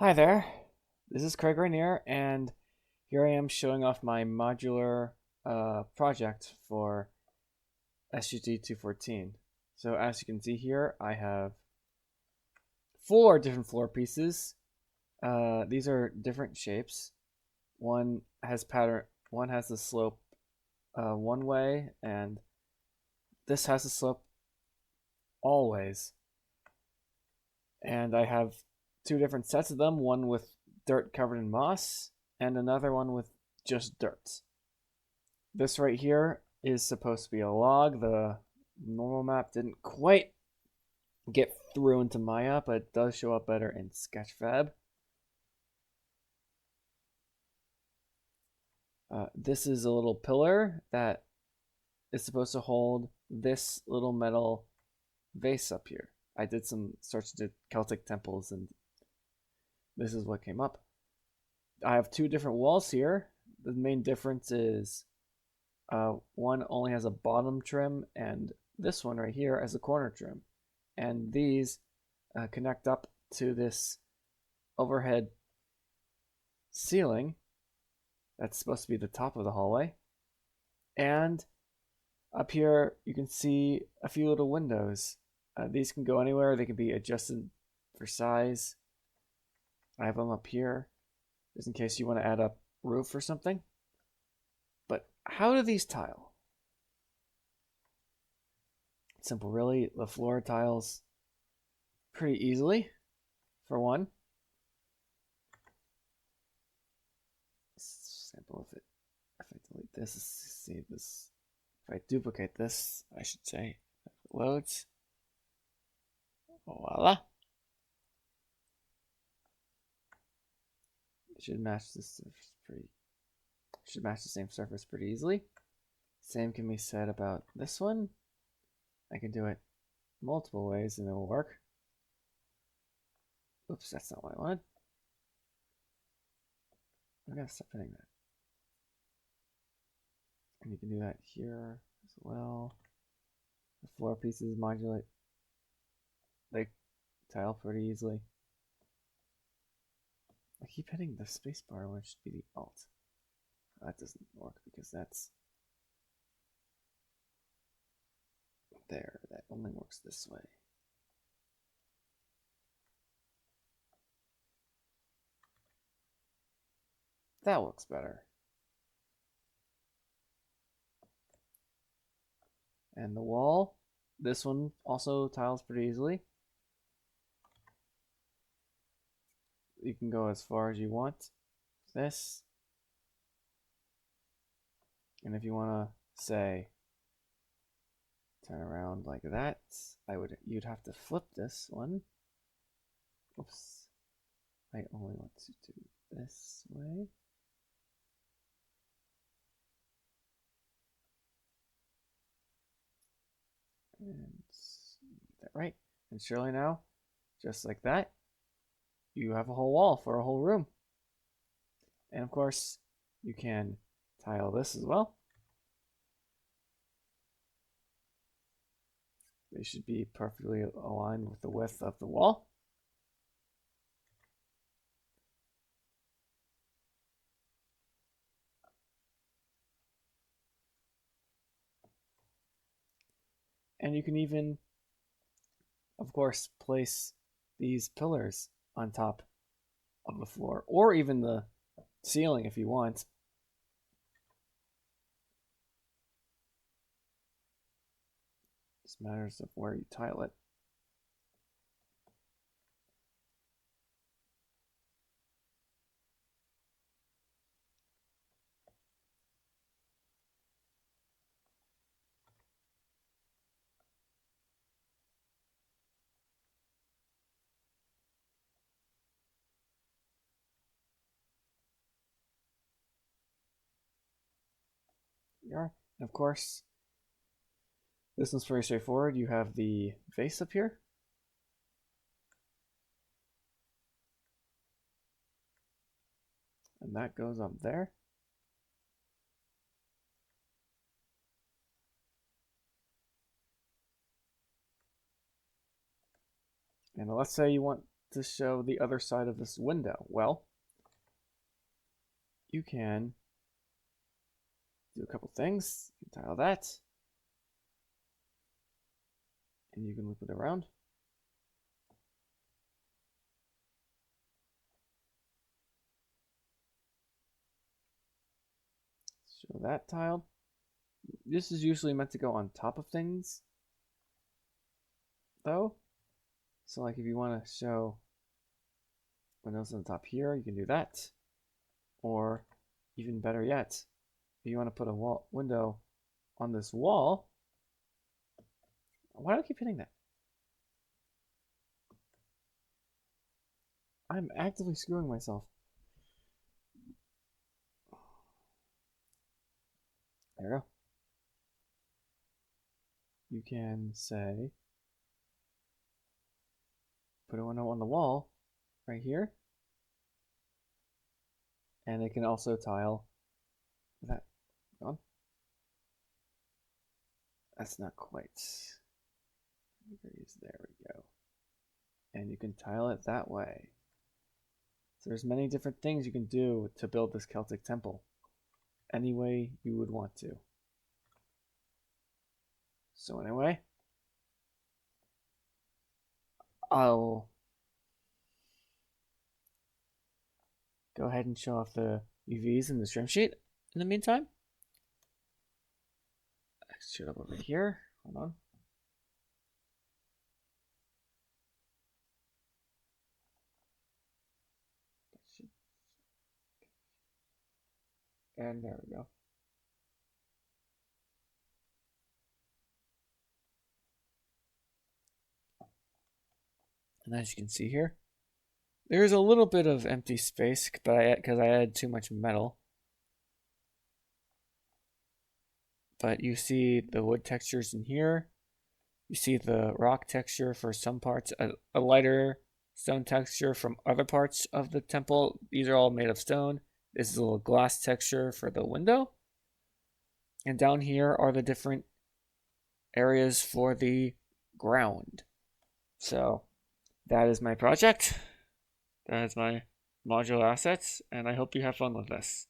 Hi there, this is Craig Rainier, and here I am showing off my modular project for SGT 214. So as you can see here, I have four different floor pieces. These are different shapes. One has pattern, one has the slope one way, and this has the slope always. And I have two different sets of them, one with dirt covered in moss, and another one with just dirt. This right here is supposed to be a log. The normal map didn't quite get through into Maya, but it does show up better in Sketchfab. This is a little pillar that is supposed to hold this little metal vase up here. I did some search to Celtic temples, and this is what came up. I have two different walls here. The main difference is one only has a bottom trim, and this one right here has a corner trim. And these connect up to this overhead ceiling that's supposed to be the top of the hallway. And up here, you can see a few little windows. These can go anywhere. They can be adjusted for size. I have them up here, just in case you want to add up roof or something. But how do these tile? Simple, really. The floor tiles pretty easily, for one. Sample if I delete this, see this. If I duplicate this, I should say, if it loads. Voila. It should match this surface pretty. Should match the same surface pretty easily. Same can be said about this one. I can do it multiple ways and it will work. Oops, that's not what I wanted. I gotta stop hitting that. And you can do that here as well. The floor pieces modulate. They tile pretty easily. I keep hitting the spacebar when it should be the Alt. That doesn't work because that's there. That only works this way. That looks better. And the wall, this one also tiles pretty easily. You can go as far as you want. This. And if you want to say turn around like that, you'd have to flip this one. Oops. I only want to do this way. And that right. And surely now, just like that, you have a whole wall for a whole room. And of course, you can tile this as well. They should be perfectly aligned with the width of the wall. And you can even, of course, place these pillars on top of the floor, or even the ceiling if you want. Just matters of where you tile it. And of course, this one's very straightforward. You have the vase up here. And that goes up there. And let's say you want to show the other side of this window? Well, you can do a couple things. You can tile that, and you can loop it around. Show that tiled. This is usually meant to go on top of things, though. So like if you want to show windows on the top here, you can do that. Or even better yet, if you want to put a window on this wall. Why do I keep hitting that? I'm actively screwing myself. There we go. You can say, put a window on the wall right here. And it can also tile that. On. That's not quite. There we go. And you can tile it that way. So there's many different things you can do to build this Celtic temple. Any way you would want to. So anyway, I'll go ahead and show off the UVs in the stream sheet in the meantime. Let's shoot up over here. Hold on. And there we go. And as you can see here, there's a little bit of empty space, but because I added too much metal. But you see the wood textures in here. You see the rock texture for some parts, a lighter stone texture from other parts of the temple. These are all made of stone. This is a little glass texture for the window. And down here are the different areas for the ground. So that is my project. That is my modular assets, and I hope you have fun with this.